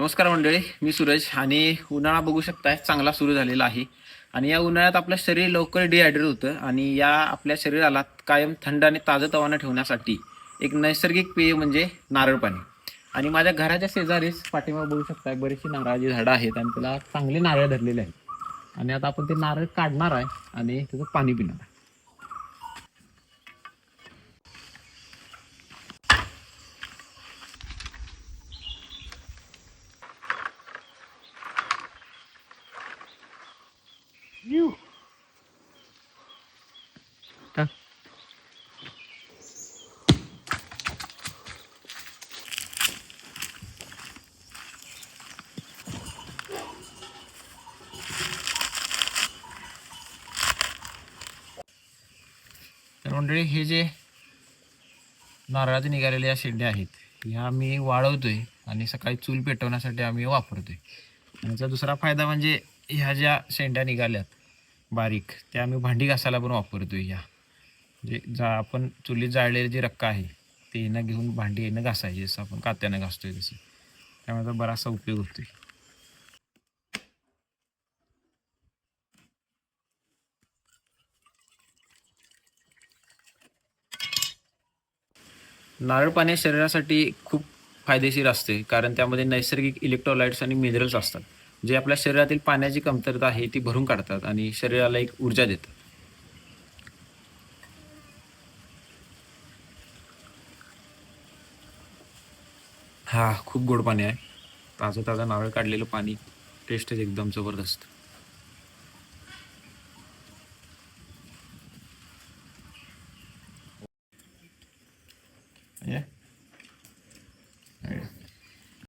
नमस्कार मंडळी, मी सूरज आणि उन्हाळा बघू शकताय चांगला सुरू झालेला आहे. आणि या उन्हाळ्यात आपलं शरीर लवकर डिहायड्रेट होतं आणि या आपल्या शरीराला कायम थंड आणि ताजंतवानं ठेवण्यासाठी एक नैसर्गिक पेय म्हणजे नारळ पाणी. आणि माझ्या घराच्या शेजारीच पाठीमागे बघू शकताय बरीचशी नारळाची झाडं आहेत आणि त्याला चांगले नारळ धरलेले आहेत. आणि आता आपण ते नारळ काढणार आहे आणि त्याचं पाणी पिणार आहे. तर मंडळी, हे जे नारळाचे निघालेल्या शेंड्या आहेत ह्या आम्ही वाळवतोय आणि सकाळी चूल पेटवण्यासाठी आम्ही वापरतोय. आणि याचा दुसरा फायदा म्हणजे ह्या ज्या शेंड्या निघाल्यात बारीक त्या आम्ही भांडी घासायला पण वापरतोय. ह्या म्हणजे आपण चुलीत जाळलेली जी रक्का आहे ते येणं घेऊन भांडी येणं घासायची, जसं आपण कात्यानं घासतोय तसं. त्यामुळे त्याचा बराचसा उपयोग होतोय. नारळ पाणी शरीरासाठी खूप फायदेशीर असते, कारण त्यामध्ये नैसर्गिक इलेक्ट्रोलाइट्स आणि मिनरल्स असतात, जे आपल्या शरीरातील पाण्याची कमतरता आहे ती भरून काढतात आणि शरीराला एक ऊर्जा देतात. हा खूप गोड पाणी आहे. ताजं ताजं नारळ काढलेलं पाणी, टेस्टच एकदम जबरदस्त.